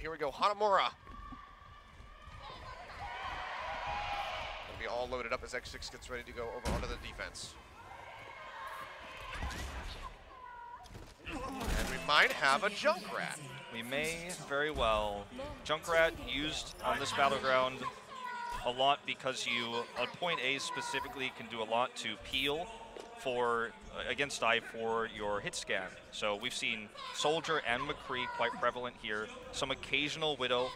Here we go, Hanamura. Gonna be all loaded up as X6 gets ready to go over onto the defense. And we might have a Junkrat. We may very well. Junkrat used on this battleground a lot because you, on point A specifically, can do a lot to peel for against dive for your hit scan. So we've seen Soldier and McCree quite prevalent here. Some occasional Widow,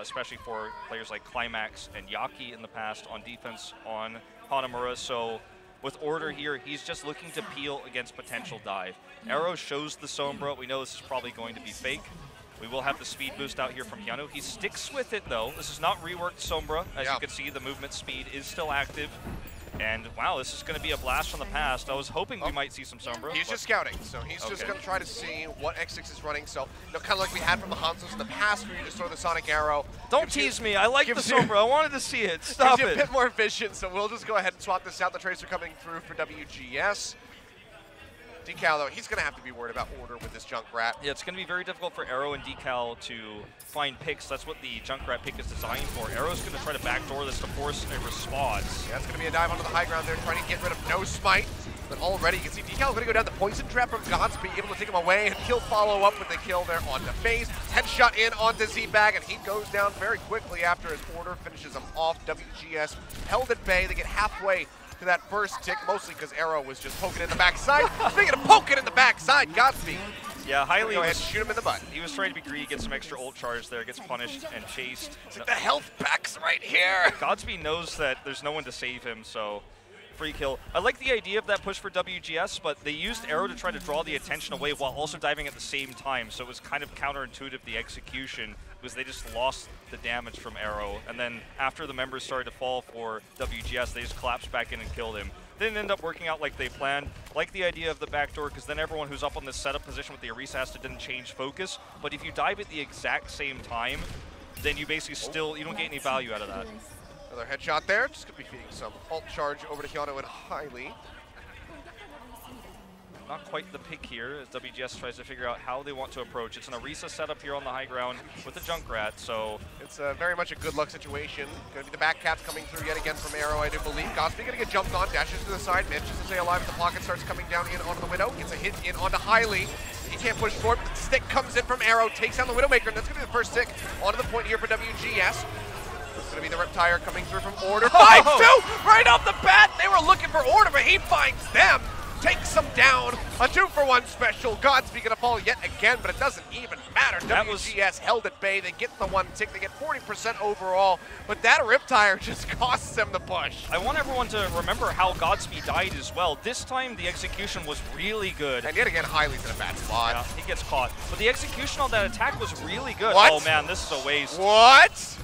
especially for players like Climax and Yaki in the past on defense on Hanamura. So with Order here, he's just looking to peel against potential dive. Arrow shows the Sombra. We know this is probably going to be fake. We will have the speed boost out here from Hyunwoo. He sticks with it though. This is not reworked Sombra. As you can see, the movement speed is still active. And wow, this is going to be a blast from the past. I was hoping we might see some Sombra. He's just scouting, so he's just going to try to see what X6 is running. So, kind of like we had from the Hanzos in the past, where you just throw the Sonic Arrow. Don't tease me. I like the Sombra. I wanted to see it. Stop gives it. You a bit more vision, so we'll just go ahead and swap this out. The Tracer coming through for WGS. Decal, though, he's going to have to be worried about Order with this Junkrat. Yeah, it's going to be very difficult for Arrow and Decal to find picks. That's what the Junkrat pick is designed for. Arrow's going to try to backdoor this to force a response. Yeah, it's going to be a dive onto the high ground there, trying to get rid of no smite. But already, you can see Decal's going to go down the poison trap from Godspeed, able to take him away, and he'll follow up with the kill there onto FaZe. Headshot in onto Z-Bag, and he goes down very quickly after his Order finishes him off. WGS held at bay. They get halfway to that first tick, mostly because Arrow was just poking in the backside. Speaking of poking in the backside, Godspeed. Yeah, highly. Go ahead and shoot him in the butt. He was trying to be greedy, get some extra ult charge there, gets punished and chased. It's like the health packs right here. Godspeed knows that there's no one to save him, so free kill. I like the idea of that push for WGS, but they used Arrow to try to draw the attention away while also diving at the same time, so it was kind of counterintuitive, the execution, because they just lost the damage from Arrow, and then after the members started to fall for WGS, they just collapsed back in and killed him. Didn't end up working out like they planned. Like the idea of the backdoor, because then everyone who's up on this setup position with the Orisa has to didn't change focus, but if you dive at the exact same time, then you basically still, you don't get any value out of that. Another headshot there, just going to be feeding some ult charge over to Hyunwoo and Hailey. Not quite the pick here as WGS tries to figure out how they want to approach. It's an Orisa setup here on the high ground with the Junkrat, so it's very much a good luck situation. Going to be the back caps coming through yet again from Arrow, I do believe. Godspeed going to get jumped on, dashes to the side, manages to stay alive as the pocket starts coming down in onto the Widow, gets a hit in onto Hailey. He can't push forward, but the stick comes in from Arrow, takes down the Widowmaker, and that's going to be the first stick onto the point here for WGS. It's going to be the Reptire coming through from Order. 5-2 right off the bat. They were looking for Order, but he finds them. Takes them down. A 2-for-1 special. Godspeed going to fall yet again, but it doesn't even matter. WGS held at bay. They get the one tick. They get 40% overall, but that Reptire just costs them the push. I want everyone to remember how Godspeed died as well. This time, the execution was really good. And yet again, Hailey's in a bad spot. Yeah, he gets caught. But the execution on that attack was really good. What? Oh man, this is a waste. What?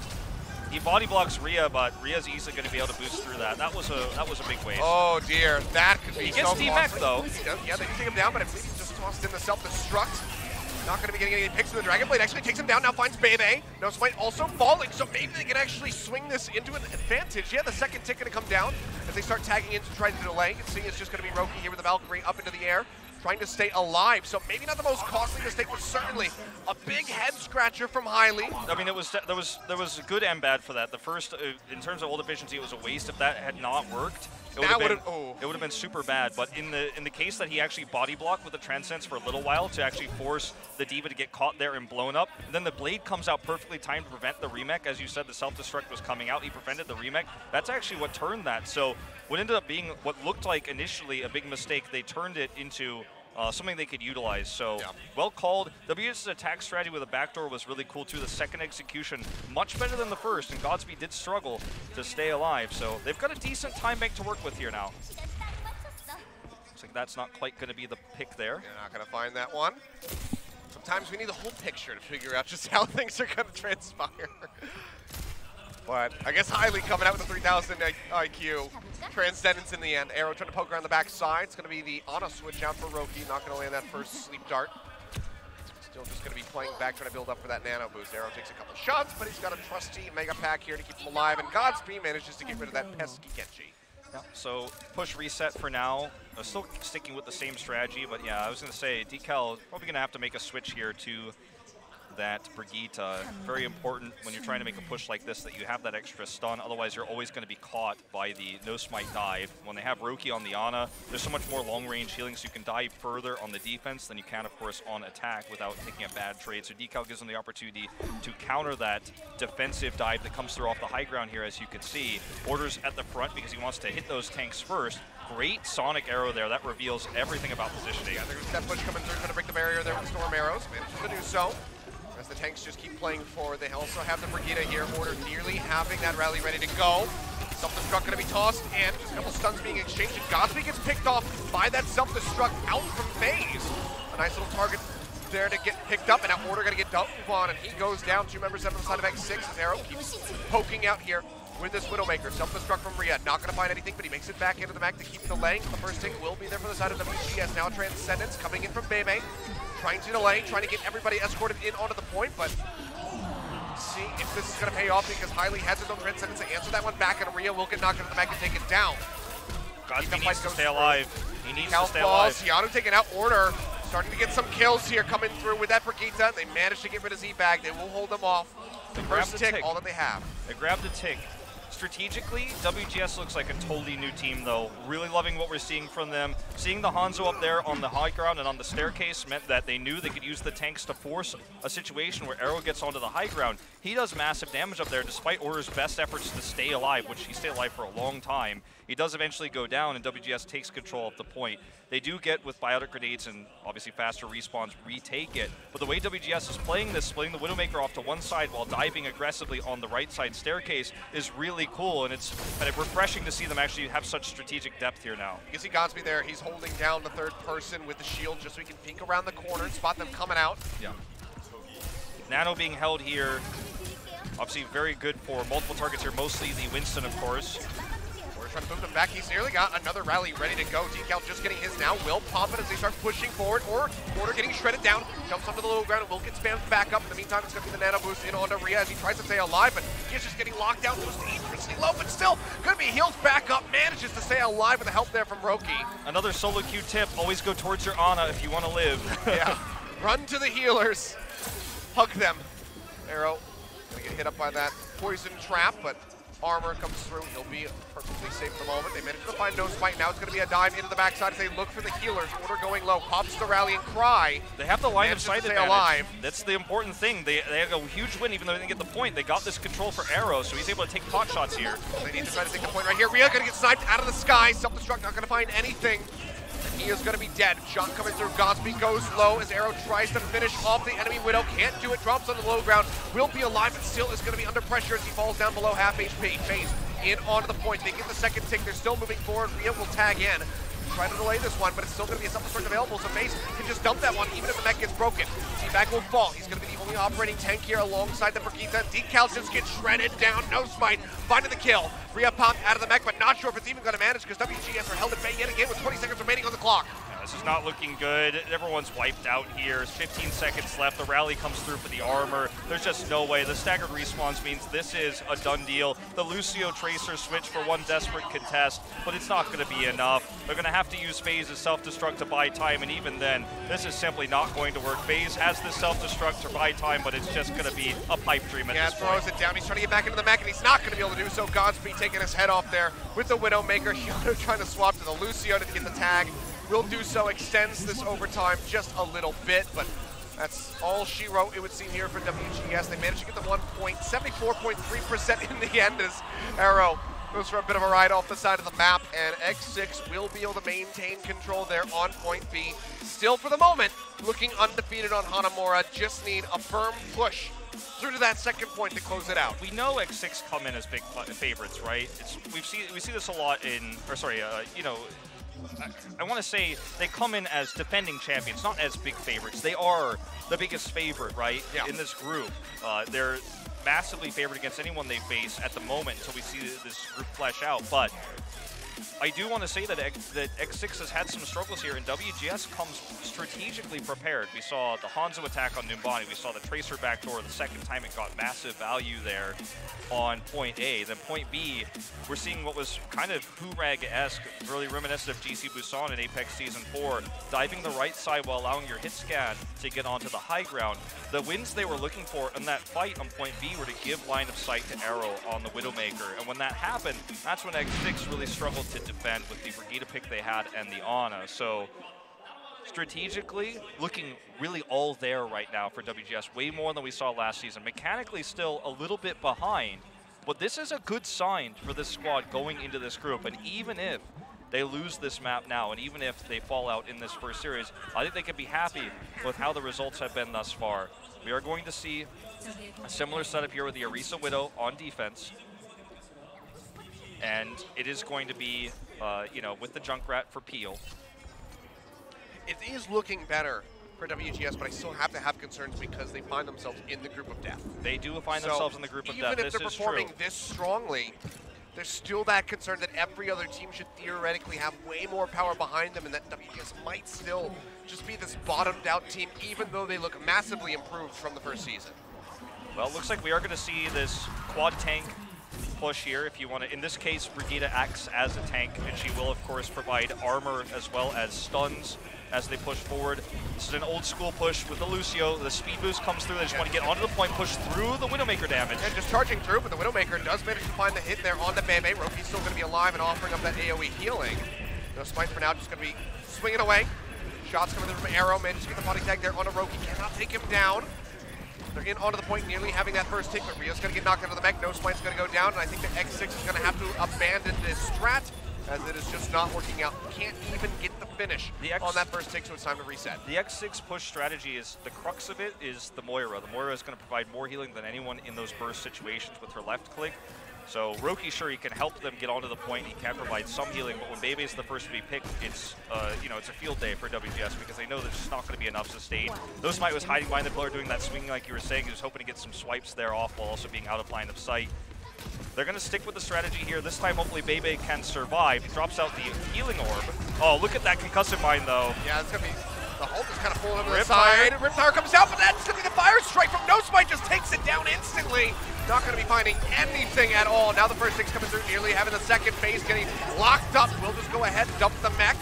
He body blocks Rhea, but Rhea's easily going to be able to boost through that. That was a big waste. Oh dear, that could be. He gets D-Mac though. Yeah, they can take him down, but I believe he's just tossed in the self-destruct. Not going to be getting any picks from the Dragon Blade. Actually takes him down. Now finds Bebe. No Smite also falling, so maybe they can actually swing this into an advantage. Yeah, the second tick going to come down as they start tagging in to try to delay. You can see it's just going to be Roki here with the Valkyrie up into the air, trying to stay alive. So maybe not the most costly mistake, but certainly a big head scratcher from Hailey. I mean, there was good and bad for that. The first, in terms of ult efficiency, it was a waste. If that had not worked, it would have been super bad. But in the case that he actually body blocked with the Transcendence for a little while to actually force the D.Va to get caught there and blown up, and then the blade comes out perfectly timed to prevent the remake. As you said, the self-destruct was coming out. He prevented the remake. That's actually what turned that. So what ended up being what looked like initially a big mistake, they turned it into something they could utilize. So well called. WS's attack strategy with a backdoor was really cool too. The second execution much better than the first, and Godspeed did struggle to stay alive. So they've got a decent time bank to work with here now. Looks like that's not quite going to be the pick there. You're not going to find that one. Sometimes we need the whole picture to figure out just how things are going to transpire. But I guess Hailey coming out with a 3,000 IQ. Transcendence in the end. Arrow trying to poke around the backside. It's going to be the Ana switch out for Roki. Not going to land that first sleep dart. Still just going to be playing back, trying to build up for that nano boost. Arrow takes a couple shots, but he's got a trusty Mega Pack here to keep him alive. And Godspeed manages to get rid of that pesky Genji. Yeah, so push reset for now. Still sticking with the same strategy, but yeah, I was going to say Decal probably going to have to make a switch here to that Brigitte. Very important when you're trying to make a push like this that you have that extra stun. Otherwise, you're always going to be caught by the no smite dive. When they have Roki on the Ana, there's so much more long-range healing, so you can dive further on the defense than you can, of course, on attack without taking a bad trade. So Decal gives them the opportunity to counter that defensive dive that comes through off the high ground here, as you can see. Orders at the front because he wants to hit those tanks first. Great Sonic arrow there. That reveals everything about positioning. Yeah, there's that push coming through, trying to break the barrier there with Storm Arrows. Manages to do so. As the tanks just keep playing forward, they also have the Brigitte here. Order nearly having that rally ready to go. Self-destruct going to be tossed, and just a couple stuns being exchanged. And Godspeed gets picked off by that self-destruct out from FaZe. A nice little target there to get picked up, and now Order going to get dumped on, and he goes down. 2 members on the side of X6. His arrow keeps poking out here with this Widowmaker. Self-destruct from Riyadh. Not going to find anything, but he makes it back into the map to keep delaying. The first take will be there for the side of WGS. Now Transcendence coming in from Bebe. Trying to delay, trying to get everybody escorted in onto the point, but see if this is going to pay off because Hiley has his own Transcendence to answer that one back, and Rhea will get knocked into the map and take it down. Godspeed needs to stay alive. He needs to stay alive. Yano taking out Order. Starting to get some kills here coming through with that Brigitte. They managed to get rid of Z-Bag. They will hold them off. The first tick, all that they have. They grabbed a tick. Strategically, WGS looks like a totally new team, though. Really loving what we're seeing from them. Seeing the Hanzo up there on the high ground and on the staircase meant that they knew they could use the tanks to force a situation where Arrow gets onto the high ground. He does massive damage up there despite Order's best efforts to stay alive, which he stayed alive for a long time. He does eventually go down, and WGS takes control of the point. They do get, with biotic grenades and obviously faster respawns, retake it. But the way WGS is playing this, splitting the Widowmaker off to one side while diving aggressively on the right side staircase is really cool, and it's kind of refreshing to see them actually have such strategic depth here now. You can see Godspeed there. He's holding down the third person with the shield just so he can peek around the corner and spot them coming out. Yeah. Nano being held here, obviously very good for multiple targets here, mostly the Winston, of course. Trying to move them back. He's nearly got another rally ready to go. Decal just getting his now. Will pop it as they start pushing forward. Order getting shredded down. Jumps onto the low ground and will get spammed back up. In the meantime, it's going to be the nano boost in onto Rhea as he tries to stay alive, but he's just getting locked down. Goes dangerously low, but still going to be healed back up. Manages to stay alive with the help there from Roki. Another solo queue tip. Always go towards your Ana if you want to live. Yeah. Run to the healers. Hug them. Arrow going to get hit up by that poison trap, but armor comes through. He'll be perfectly safe at the moment. They managed to find no spite. Now it's going to be a dive into the backside as they look for the healers. Order going low. Pops the rallying cry. They have the line of sight advantage. Alive. That's the important thing. They have a huge win even though they didn't get the point. They got this control for Arrow, so he's able to take pot shots here. They need to try to take the point right here. Rhea going to get sniped out of the sky. Self-destruct not going to find anything. And he is going to be dead. Shot coming through. Godspeed goes low as Arrow tries to finish off the enemy Widow. Can't do it. Drops on the low ground. Will be alive, but still is going to be under pressure as he falls down below half HP. FaZe in onto the point. They get the second tick. They're still moving forward. Rhea will tag in. Try to delay this one, but it's still going to be a self-destruct available, so FaZe can just dump that one even if the mech gets broken. Z-Bag will fall. He's going to be the only operating tank here alongside the Brigitte. Decal just gets shredded down. No smite. Finding the kill. Rhea popped out of the mech, but not sure if it's even going to manage because WGS are held at bay yet again with 20 seconds remaining on the clock. This is not looking good. Everyone's wiped out here. There's 15 seconds left. The rally comes through for the armor. There's just no way. The staggered respawns means this is a done deal. The Lucio Tracer switch for one desperate contest, but it's not going to be enough. They're going to have to use FaZe's self-destruct to buy time, and even then, this is simply not going to work. FaZe has this self-destruct to buy time, but it's just going to be a pipe dream at this point. Yeah, throws it down. He's trying to get back into the mech, and he's not going to be able to do so. Godspeed taking his head off there with the Widowmaker. Yano trying to swap to the Lucio to get the tag. Will do so, extends this overtime just a little bit, but that's all she wrote, it would seem, here for WGS. They managed to get the 1 point, 74.3% in the end as Arrow goes for a bit of a ride off the side of the map, and X6 will be able to maintain control there on point B. Still, for the moment, looking undefeated on Hanamura, just need a firm push through to that second point to close it out. We know X6 come in as big favorites, right? We see this a lot in, you know, I want to say they come in as defending champions, not as big favorites. They are the biggest favorite, right, in this group. They're massively favored against anyone they face at the moment until we see this group flesh out. But I do want to say that X6 has had some struggles here, and WGS comes strategically prepared. We saw the Hanzo attack on Numbani. We saw the Tracer backdoor the second time it got massive value there on point A. Then point B, we're seeing what was kind of Hurag-esque, really reminiscent of GC Busan in Apex Season 4, diving the right side while allowing your hit scan to get onto the high ground. The wins they were looking for in that fight on point B were to give line of sight to Arrow on the Widowmaker, and when that happened, that's when X6 really struggled to defend with the Brigida pick they had and the Ana. So strategically, looking really all there right now for WGS, way more than we saw last season. Mechanically still a little bit behind, but this is a good sign for this squad going into this group, and even if they lose this map now, and even if they fall out in this first series, I think they can be happy with how the results have been thus far. We are going to see a similar setup here with the Orisa Widow on defense. And it is going to be, you know, with the Junkrat for Peel. It is looking better for WGS, but I still have to have concerns because they find themselves in the group of death. They do find themselves in the group of death. Even if they're performing this strongly, there's still that concern that every other team should theoretically have way more power behind them, and that WGS might still just be this bottomed out team, even though they look massively improved from the first season. Well, it looks like we are going to see this quad tank push here. If you want to, in this case, Brigida acts as a tank, and she will, of course, provide armor as well as stuns as they push forward. This is an old school push with the Lucio. The speed boost comes through. They just want to get onto the point, push through the Widowmaker damage. And just charging through, but the Widowmaker does manage to find the hit there on the Bebe. Roki's still going to be alive and offering up that AoE healing. No Smite for now, just going to be swinging away. Shots coming through from Arrow, manages to get the body tag there on a Roki. Cannot take him down. They're in onto the point, nearly having that first tick, but Rio's going to get knocked out of the mech. No Smite's going to go down, and I think that X6 is going to have to abandon this strat, as it is just not working out. Can't even get the finish on that first tick, so it's time to reset. The X6 push strategy is, the crux of it is the Moira. The Moira is going to provide more healing than anyone in those burst situations with her left click. So Roki, sure, he can help them get onto the point. He can provide some healing, but when Bebe is the first to be picked, it's you know, it's a field day for WGS because they know there's just not going to be enough sustain. No Smite was hiding behind the pillar, doing that swinging like you were saying. He was hoping to get some swipes there off while also being out of line of sight. They're going to stick with the strategy here. This time, hopefully, Bebe can survive. He drops out the healing orb. Oh, look at that concussive mine, though. Yeah, it's going to be... The Hulk is kind of pulling over the side. Riptire comes out, but that's going to be the fire strike from No Smite. Just takes it down instantly. Not going to be finding anything at all. Now the first thing's coming through, nearly having the second phase getting locked up. We'll just go ahead and dump the mech.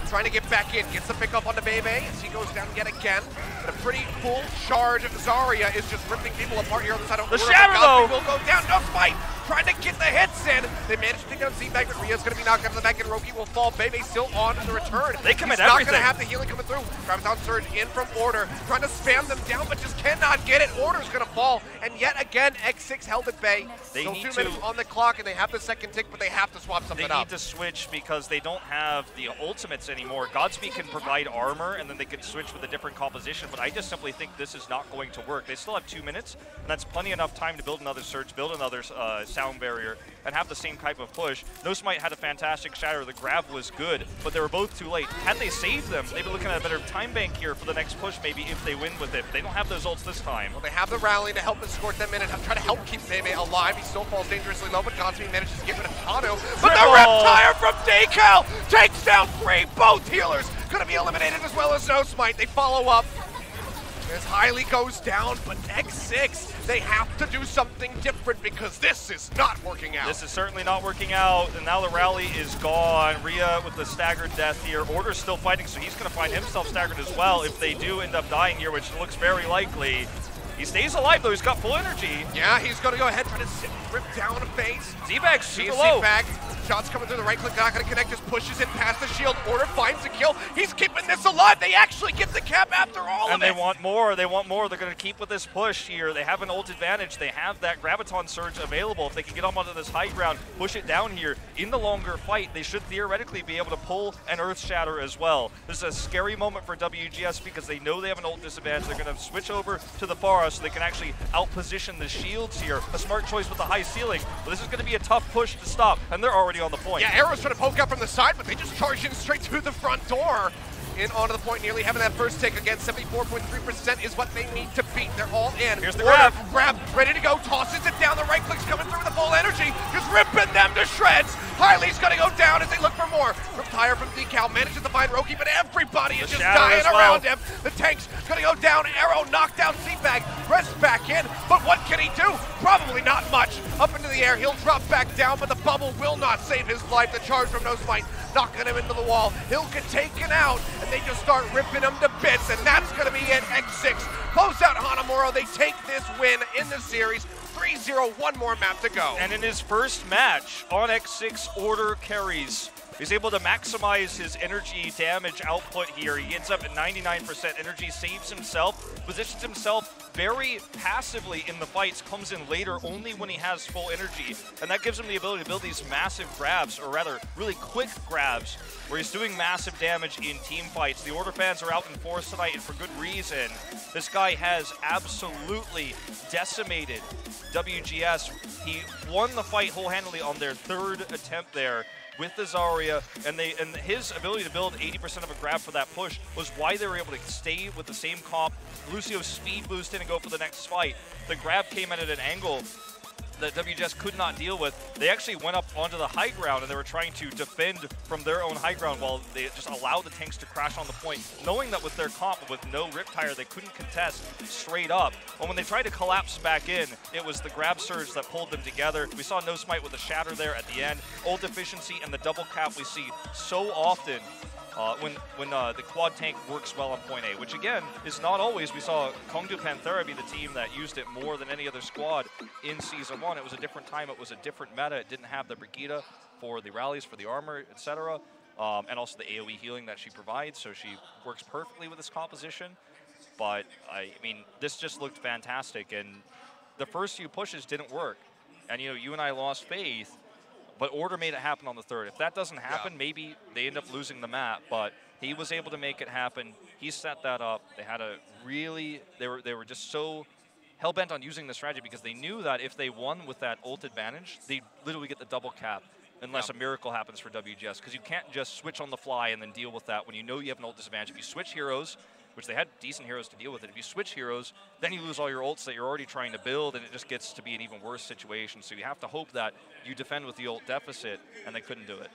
Trying to get back in. Gets the pick up on the Bebe as he goes down yet again. But a pretty full charge. Zarya is just ripping people apart here on the side of the Shatter, though. Will go down. No Smite trying to get the hits in. They managed to take down Z-Bag, but Rio's going to be knocked out of the back, and Roki will fall. Bebe still on the return. They commit He's everything. not going to have the healing coming through. Graviton Surge in from Order, trying to spam them down, but just cannot get it. Order's going to fall, and yet again, X6 held at bay. Still 2 minutes on the clock, and they have the second tick, but they have to swap something up. They need to switch because they don't have the ultimates anymore. Godspeed can provide armor, and then they can switch with a different composition, but I just simply think this is not going to work. They still have 2 minutes, and that's plenty enough time to build another surge, build another sound barrier, and have the same type of push. No Smite had a fantastic shatter. The grab was good, but they were both too late. Had they saved them, they'd be looking at a better time bank here for the next push, maybe, if they win with it. They don't have those ults this time. Well, they have the rally to help escort them in and try to help keep Bebe alive. He still falls dangerously low, but Godspeed manages to get rid of Tano. But the Riptire from Decal takes down 3. Both healers going to be eliminated as well as No Smite. They follow up. As Highly goes down, but X6, they have to do something different because this is not working out. This is certainly not working out, and now the rally is gone. Rhea with the staggered death here. Order's still fighting, so he's going to find himself staggered as well if they do end up dying here, which looks very likely. He stays alive, though. He's got full energy. Yeah, he's going to go ahead and try to rip down a phase. Z-Bag's super low. Z-Bag. Shots coming through the right click, not going to connect, just pushes it past the shield. Order finds the kill. He's keeping this alive. They actually get the cap after all of it. And they want more. They want more. They're going to keep with this push here. They have an ult advantage. They have that Graviton Surge available. If they can get them onto this high ground, push it down here. In the longer fight, they should theoretically be able to pull an Earth Shatter as well. This is a scary moment for WGS because they know they have an ult disadvantage. They're going to switch over to the Pharah so they can actually out-position the shields here. A smart choice with the high ceiling. But this is going to be a tough push to stop, and they're already on the point. Yeah, Arrow's trying to poke out from the side, but they just charge in straight through the front door. In onto the point, nearly having that first take again. 74.3% is what they need to beat. They're all in. Here's the grab. Grab, ready to go. Tosses it down. The right click's coming through with the full energy. Just ripping them to shreds. Hiley's gonna go down as they look for more. Tire from Decal manages to find Roki, but everybody is just dying around him. The tank's gonna go down. Arrow knocked down Seabag, rests back in, but what can he do? Probably not much. Up into the air, he'll drop back down, but the bubble will not save his life. The charge from No Smite knocking him into the wall. He'll get taken out, and they just start ripping him to bits, and that's gonna be it. X6 close out Hanamura. They take this win in the series. 3-0, one more map to go. And in his first match on X6, Order carries. He's able to maximize his energy damage output here. He ends up at 99% energy, saves himself, positions himself very passively in the fights, comes in later only when he has full energy. And that gives him the ability to build these massive grabs, or rather, really quick grabs, where he's doing massive damage in team fights. The Order fans are out in force tonight, and for good reason. This guy has absolutely decimated WGS. He won the fight wholehandedly on their third attempt there with the Zarya, and his ability to build 80% of a grab for that push was why they were able to stay with the same comp. Lucio speed boost in and go for the next fight. The grab came at an angle that WGS could not deal with. They actually went up onto the high ground, and they were trying to defend from their own high ground while they just allowed the tanks to crash on the point, knowing that with their comp, with no Riptire, they couldn't contest straight up. But when they tried to collapse back in, it was the grab surge that pulled them together. We saw No Smite with a shatter there at the end. Ult efficiency and the double cap we see so often when the quad tank works well on point A, which again is not always. We saw Kongdu Panthera be the team that used it more than any other squad in Season 1. It was a different time, it was a different meta. It didn't have the Brigitte for the rallies, for the armor, etc. And also the AoE healing that she provides, so she works perfectly with this composition. But I mean, this just looked fantastic, and the first few pushes didn't work. And you and I lost faith, but Order made it happen on the third. If that doesn't happen, maybe they end up losing the map, but he was able to make it happen. He set that up. They had a really, they were just so hell-bent on using the strategy because they knew that if they won with that ult advantage, they'd literally get the double cap unless a miracle happens for WGS, because you can't just switch on the fly and then deal with that when you know you have an ult disadvantage. If you switch heroes, which they had decent heroes to deal with it. If you switch heroes, then you lose all your ults that you're already trying to build, and it just gets to be an even worse situation. So you have to hope that you defend with the ult deficit, and they couldn't do it.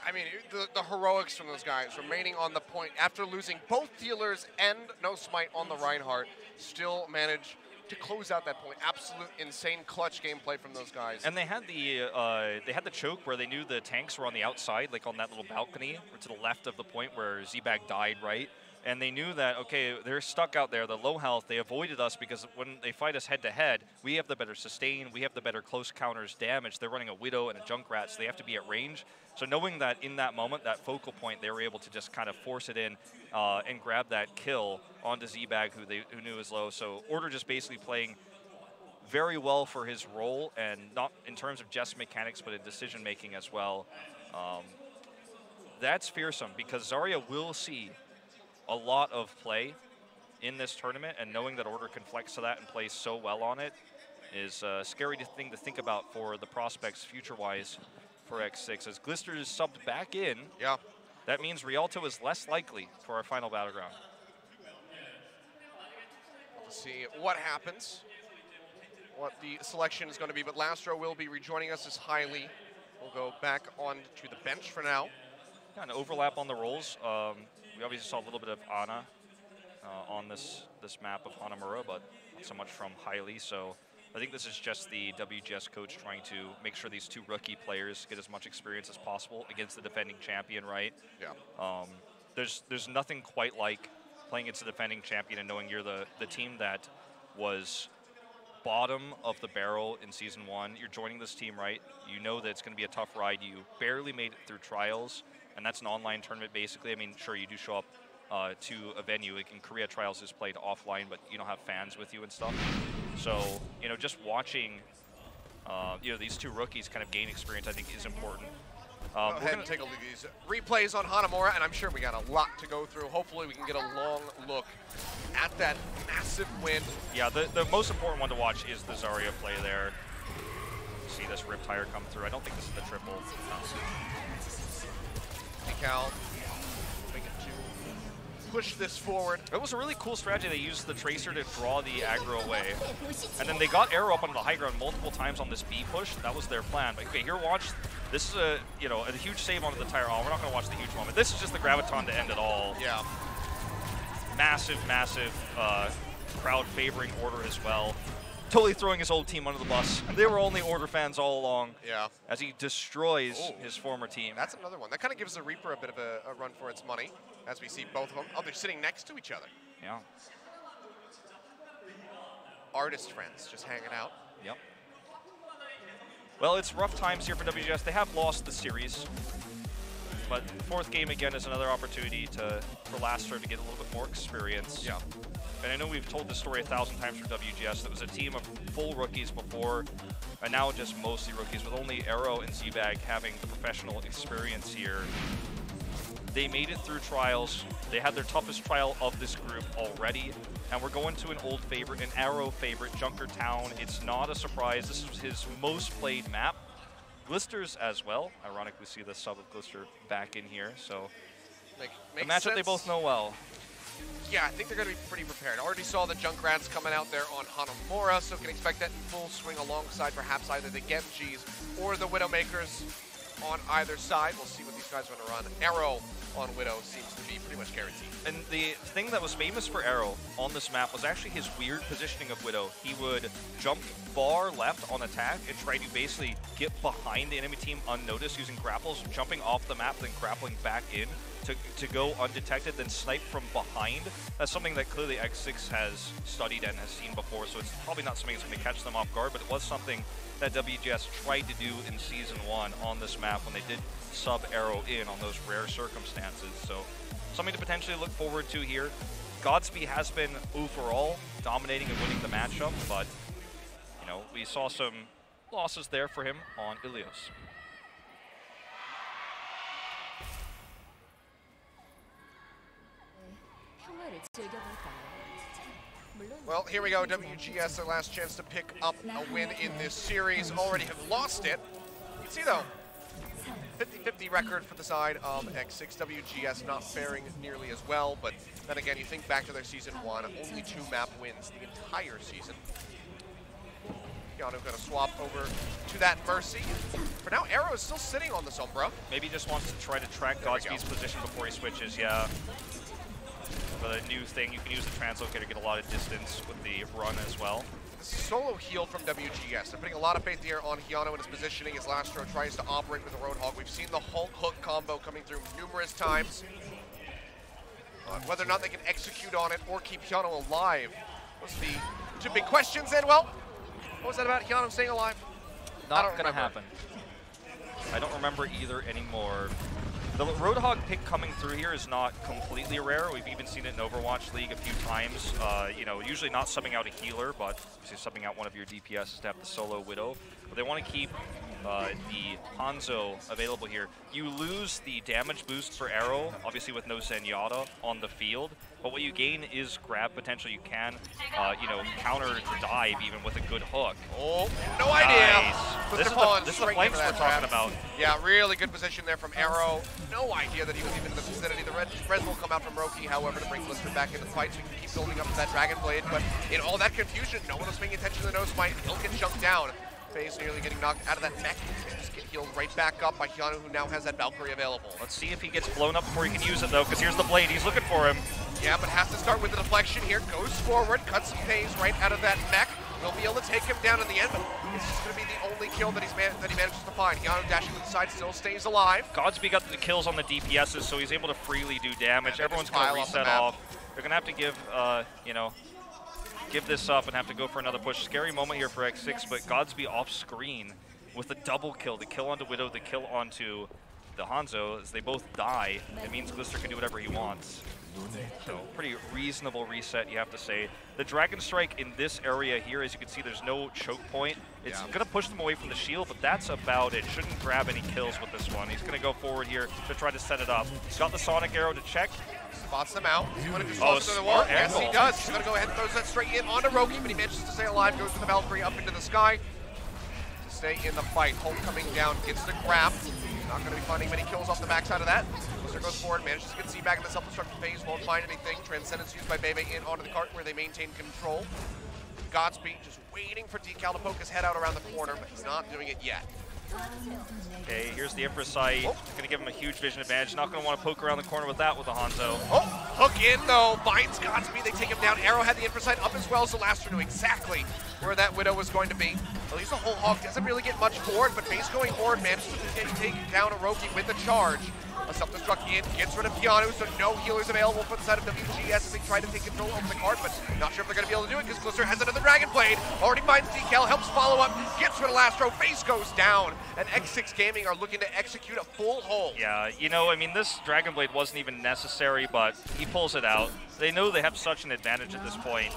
I mean, the heroics from those guys, remaining on the point after losing both dealers and No Smite on the Reinhardt, still managed to close out that point. Absolute insane clutch gameplay from those guys. And they had the choke where they knew the tanks were on the outside, like on that little balcony, or to the left of the point where Zbag died, right? And they knew that, okay, they're stuck out there, the low health, they avoided us because when they fight us head-to-head, we have the better sustain, we have the better close counters damage. They're running a Widow and a Junkrat, so they have to be at range. So knowing that in that moment, that focal point, they were able to just kind of force it in and grab that kill onto Zbag, who knew was low. So Order just basically playing very well for his role, and not in terms of just mechanics, but in decision-making as well. That's fearsome, because Zarya will see a lot of play in this tournament, and knowing that Order can flex to that and play so well on it is a scary thing to think about for the prospects future-wise for X6. As Glister is subbed back in, that means Rialto is less likely for our final battleground. Let's see what happens, what the selection is going to be, but Lastro will be rejoining us as Hiley. We'll go back on to the bench for now. Yeah, an overlap on the roles. We obviously saw a little bit of Ana on this map of Hanamura, but not so much from Hiley. So I think this is just the WGS coach trying to make sure these two rookie players get as much experience as possible against the defending champion, right? Yeah. There's nothing quite like playing against the defending champion and knowing you're the team that was bottom of the barrel in Season 1. You're joining this team, right? You know that it's going to be a tough ride. You barely made it through trials, and that's an online tournament basically. I mean, sure, you do show up to a venue. Like in Korea, trials is played offline, but you don't have fans with you and stuff. So, just watching, these two rookies kind of gain experience, I think, is important. Go ahead and take a look at these replays on Hanamura, and I'm sure we got a lot to go through. Hopefully we can get a long look at that massive win. Yeah, the most important one to watch is the Zarya play there. See this Riptire come through. I don't think this is the triple. Decal, make it 2. push this forward. It was a really cool strategy. They used the Tracer to draw the aggro away. And then they got Arrow up onto the high ground multiple times on this B push. That was their plan. But okay, here watch. This is a huge save onto the tire. Oh, we're not going to watch the huge moment. This is just the Graviton to end it all. Yeah. Massive, massive crowd favoring Order as well. Totally throwing his old team under the bus. And they were only Order fans all along. Yeah. As he destroys his former team. That's another one. That kind of gives the Reaper a bit of a run for its money, as we see both of them. Oh, they're sitting next to each other. Yeah. Artist friends just hanging out. Yep. Well, it's rough times here for WGS. They have lost the series. But fourth game again is another opportunity for Lastro to get a little bit more experience. Yeah. And I know we've told this story 1,000 times for WGS. It was a team of full rookies before, and now just mostly rookies, with only Arrow and Z-Bag having the professional experience here. They made it through trials. They had their toughest trial of this group already, and we're going to an old favorite, an Arrow favorite, Junkertown. It's not a surprise. This was his most played map. Glisters as well. Ironically, see the sub of Glister back in here, so a matchup they both know well. Yeah, I think they're going to be pretty prepared. Already saw the Junkrats coming out there on Hanamura, so can expect that in full swing alongside perhaps either the Genjis or the Widowmakers on either side. We'll see what these guys are going to run. Arrow on Widow seems to be pretty much guaranteed. And the thing that was famous for Arrow on this map was actually his weird positioning of Widow. He would jump far left on attack and try to basically get behind the enemy team unnoticed using grapples, jumping off the map, then grappling back in to go undetected, then snipe from behind. That's something that clearly X6 has studied and has seen before, so it's probably not something that's going to catch them off guard, but it was something that WGS tried to do in Season 1 on this map when they did sub Arrow in on those rare circumstances. So something to potentially look forward to here. Godspeed has been overall dominating and winning the matchup, but we saw some losses there for him on Achilios. Well, here we go. WGS, their last chance to pick up a win in this series. Already have lost it. You can see, though, 50-50 record for the side of X6. WGS not faring nearly as well, but then again, you think back to their Season 1, only 2 map wins the entire season. Yano going to swap over to that Mercy. For now, Arrow is still sitting on the Sombra. Maybe he just wants to try to track Godspeed's position before he switches, yeah. For the new thing, you can use the translocator, get a lot of distance with the run as well. Solo heal from WGS. They're putting a lot of faith here on Hyano and his positioning as Lastro tries to operate with the Roadhog. We've seen the Hulk hook combo coming through numerous times. Whether or not they can execute on it or keep Hyano alive, those are the 2 big questions. And well, what was that about Hyano staying alive? Not gonna happen. I don't remember either anymore. The Roadhog pick coming through here is not completely rare. We've even seen it in Overwatch League a few times. Usually not subbing out a healer, but subbing out one of your DPSs to have the solo Widow. But they want to keep the Hanzo available here. You lose the damage boost for Arrow, obviously with no Zenyatta on the field. But what you gain is grab potential. You can, counter dive even with a good hook. Oh, no idea. Nice. This is the flanks we're talking about. Yeah, really good position there from Arrow. No idea that he was even in the vicinity. The res will come out from Roki, however, to bring Blister back in the fight, so he can keep building up to that Dragon Blade. But in all that confusion, no one was paying attention to the nose smite. He'll get chunked down. FaZe nearly getting knocked out of that mech. Just get healed right back up by Hyano, who now has that Valkyrie available. Let's see if he gets blown up before he can use it, though, because here's the blade. He's looking for him. Yeah, but has to start with the deflection here. Goes forward, cuts some FaZe right out of that mech. Will be able to take him down in the end, but it's just going to be the only kill that he manages to find. Hyano dashing to the side, still stays alive. Godspeed got the kills on the DPSs, so he's able to freely do damage. Everyone's going to reset off. They're going to have to give, give this up and have to go for another push. Scary moment here for X6, but Godspeed off screen with a double kill. The kill onto Widow, the kill onto the Hanzo. As they both die, it means Glister can do whatever he wants. So pretty reasonable reset, you have to say. The Dragon Strike in this area here, as you can see, there's no choke point. It's going to push them away from the shield, but that's about it. Shouldn't grab any kills with this one. He's going to go forward here to try to set it up. He's got the Sonic Arrow to check. Spots them out. He's going to just close to the wall. Yes, he does. He's going to go ahead and throws that straight in onto Roki, but he manages to stay alive. Goes with the Valkyrie up into the sky to stay in the fight. Hulk coming down, gets the grab. Not going to be finding many kills off the backside of that. Blister goes forward, manages to get C back in the self-destruct phase, won't find anything. Transcendence used by Bebe in onto the cart where they maintain control. Godspeed just waiting for Decal to poke his head out around the corner, but he's not doing it yet. Okay, here's the Empress sight. Gonna give him a huge vision advantage. Not gonna want to poke around the corner with that with the Hanzo. Oh, hook in though, finds Godspeed, they take him down. Arrow had the Empress sight up as well, so Laster knew exactly where that Widow was going to be. At least the whole Hog doesn't really get much forward, but Base going forward manages to take down Orochi with the charge. A self-destruct in, gets rid of Keanu, so no healers available for the side of WGS as they try to take control over the card, but not sure if they're going to be able to do it because Glister has another Dragon Blade. Already finds Decal, helps follow up, gets rid of Lastro, Base goes down, and X6-Gaming are looking to execute a full hold. Yeah, you know, I mean, this Dragon Blade wasn't even necessary, but he pulls it out. They know they have such an advantage at this point,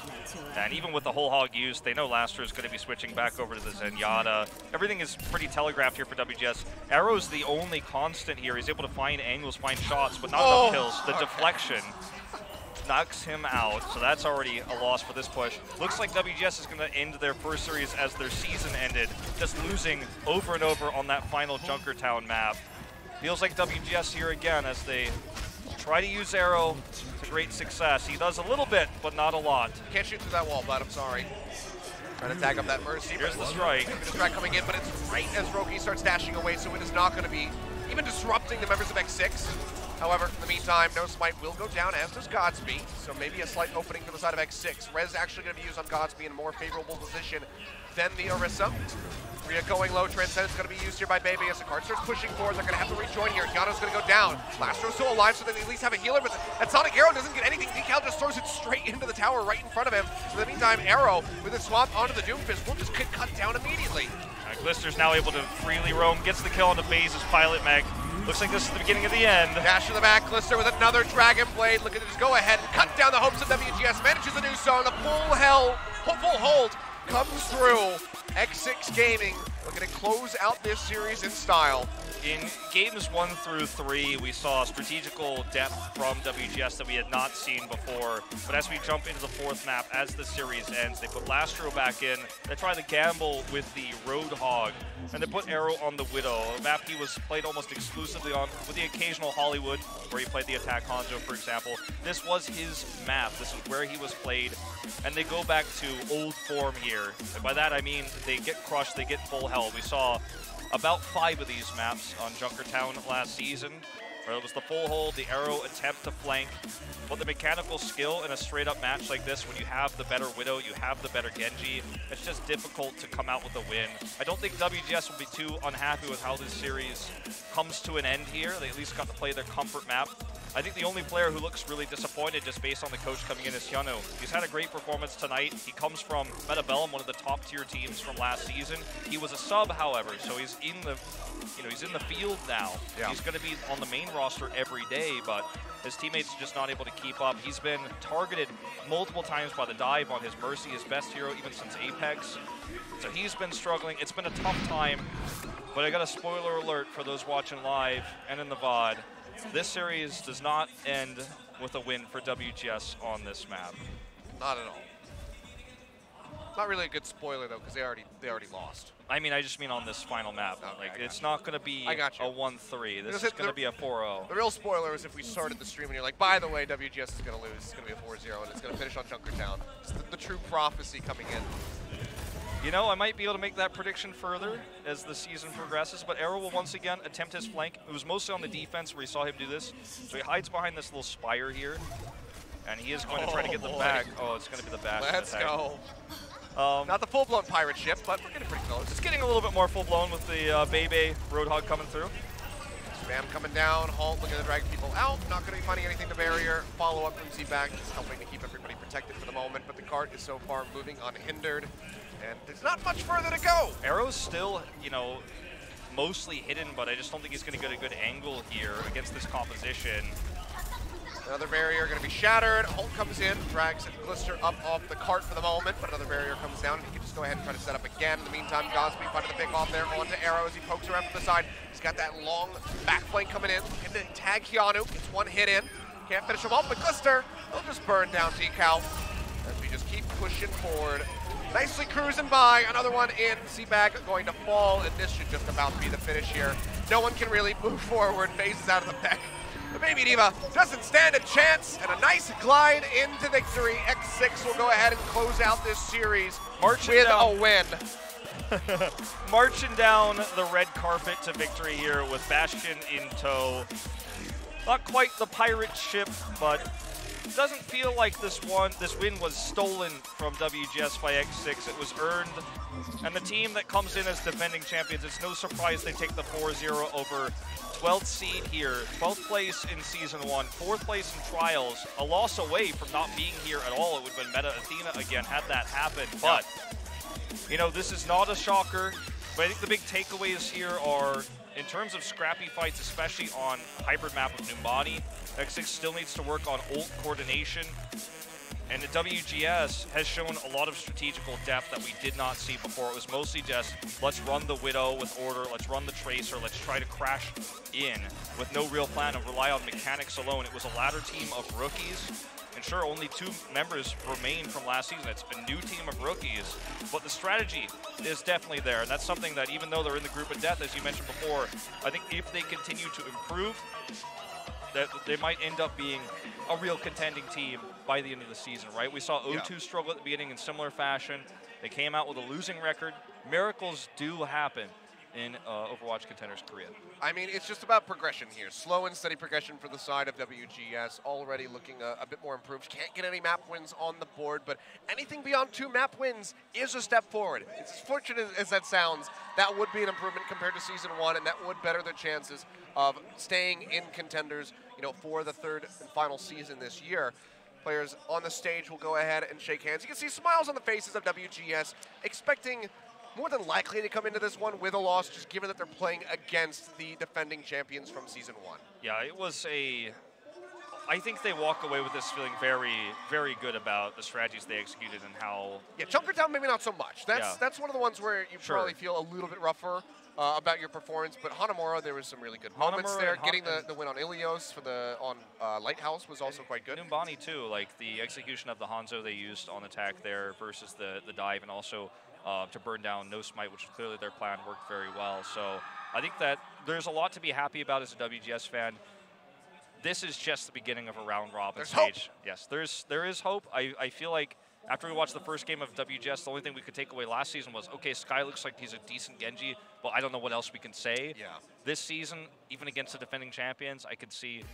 and even with the whole hog used, they know Lastro is going to be switching back over to the Zenyatta. Everything is pretty telegraphed here for WGS. Arrow's the only constant here. He's able to find angles, find shots, but not enough kills. The deflection knocks him out, so that's already a loss for this push. Looks like WGS is going to end their first series as their season ended, just losing over and over on that final Junkertown map. Feels like WGS here again as they try to use Arrow to great success. He does a little bit, but not a lot. Can't shoot through that wall, but I'm sorry. Trying to tag up that Mercy. Here's the strike. The strike coming in, but it's right as Roki starts dashing away, so it is not going to be even disrupting the members of X6. However, in the meantime, No Smite will go down, as does Godspeed, so maybe a slight opening for the side of X6. Rez actually going to be used on Godspeed in a more favorable position than the Orisa. Rhea going low, Transcendence going to be used here by Bebe as the card starts pushing forward. They're going to have to rejoin here. Yano's going to go down. Lastro's still alive, so they at least have a healer, but that Sonic Arrow doesn't get anything. Decal just throws it straight into the tower right in front of him. So in the meantime, Arrow, with a swap onto the Doomfist, will just get cut down immediately. Glister's now able to freely roam, gets the kill on the Baze's pilot mech. Looks like this is the beginning of the end. Dash to the back, Glister with another Dragon Blade. Look at this, go ahead and cut down the hopes of WGS. Manages to do so, and the full hold comes through. X6-Gaming looking to close out this series in style. In games 1 through 3, we saw strategical depth from WGS that we had not seen before. But as we jump into the 4th map, as the series ends, they put Lastro back in. They try to gamble with the Roadhog, and they put Arrow on the Widow, a map he was played almost exclusively on, with the occasional Hollywood, where he played the attack Hanzo, for example. This was his map. This is where he was played, and they go back to old form here. And by that I mean they get crushed, they get full held. We saw about 5 of these maps on Junkertown last season, where it was the full hold, the Arrow attempt to flank, but the mechanical skill in a straight-up match like this, when you have the better Widow, you have the better Genji, it's just difficult to come out with a win. I don't think WGS will be too unhappy with how this series comes to an end here. They at least got to play their comfort map. I think the only player who looks really disappointed just based on the coach coming in is Hyunwoo. He's had a great performance tonight. He comes from Metabellum, one of the top tier teams from last season. He was a sub, however, so he's in the, he's in the field now. Yeah. He's going to be on the main roster every day, but his teammates are just not able to keep up. He's been targeted multiple times by the dive on his Mercy, his best hero even since Apex. So he's been struggling. It's been a tough time, but I got a spoiler alert for those watching live and in the VOD. This series does not end with a win for WGS on this map. Not at all. Not really a good spoiler though, because they already lost. I mean, I just mean on this final map. Okay, like, it's not going to be a 1-3. This is going to be a 4-0. The real spoiler is if we started the stream and you're like, by the way, WGS is going to lose. It's going to be a 4-0, and it's going to finish on Junkertown. It's the true prophecy coming in. You know, I might be able to make that prediction further as the season progresses, but Arrow will once again attempt his flank. It was mostly on the defense where he saw him do this. So he hides behind this little spire here, and he is going to try to get the back. Oh, it's going to be the bash. Let's go. Not the full-blown pirate ship, but we're getting pretty close. It's getting a little bit more full-blown with the Bebe Roadhog coming through. Spam coming down, Halt looking to drag people out, not going to be finding anything to barrier. Follow-up from Z-Back is helping to keep everybody protected for the moment, but the cart is so far moving unhindered. And there's not much further to go. Arrow's still, mostly hidden, but I just don't think he's going to get a good angle here against this composition. Another barrier going to be shattered. Holt comes in, drags Glister up off the cart for the moment, but another barrier comes down, and he can just go ahead and try to set up again. In the meantime, Godspeed finding the pick off there onto Arrow as he pokes around from the side. He's got that long back flank coming in. Can tag Keanu, gets one hit in. Can't finish him off, but Glister, he'll just burn down Decal as we just keep pushing forward. Nicely cruising by, another one in. C-Bag going to fall, and this should just about be the finish here. no one can really move forward, phases out of the pack. The Baby D.Va doesn't stand a chance, and a nice glide into victory. X6 will go ahead and close out this series with a win. Marching down the red carpet to victory here with Bastion in tow. Not quite the pirate ship, but it doesn't feel like this win was stolen from WGS by X6. It was earned. And the team that comes in as defending champions, it's no surprise they take the 4-0 over 12th seed here, 12th place in Season 1, 4th place in Trials, a loss away from not being here at all. It would have been Meta Athena again had that happened. But, you know, this is not a shocker. But I think the big takeaways here are, in terms of scrappy fights, especially on hybrid map with Numbani, X6 still needs to work on ult coordination. And the WGS has shown a lot of strategical depth that we did not see before. It was mostly just, let's run the Widow with order, let's run the Tracer, let's try to crash in with no real plan and rely on mechanics alone. It was a ladder team of rookies. And sure, only 2 members remain from last season. It's a new team of rookies, but the strategy is definitely there. And that's something that, even though they're in the group of death, as you mentioned before, I think if they continue to improve, that they might end up being a real contending team by the end of the season, right? We saw O2 struggle at the beginning in similar fashion. They came out with a losing record. Miracles do happen in Overwatch Contenders Korea. I mean, it's just about progression here. Slow and steady progression for the side of WGS, already looking a bit more improved. Can't get any map wins on the board, but anything beyond 2 map wins is a step forward. It's as fortunate as that sounds, that would be an improvement compared to Season 1, and that would better their chances of staying in Contenders, you know, for the 3rd and final season this year. Players on the stage will go ahead and shake hands. You can see smiles on the faces of WGS, expecting more than likely to come into this one with a loss, just given that they're playing against the defending champions from Season 1. Yeah, it was I think they walk away with this feeling very, very good about the strategies they executed and how... Yeah, Junkertown maybe not so much. That's one of the ones where you probably feel a little bit rougher about your performance, but Hanamura, there was some really good moments there. Getting the win on Achilios for on Lighthouse was also quite good. Numbani too, like the execution of the Hanzo they used on attack there versus the dive, and also to burn down No Smite, which clearly their plan worked very well. So I think that there's a lot to be happy about as a WGS fan. This is just the beginning of a round robin stage. Hope. Yes, there is hope. I feel like after we watched the first game of WGS, the only thing we could take away last season was, okay, Sky looks like he's a decent Genji, but I don't know what else we can say. Yeah. This season, even against the defending champions, I could see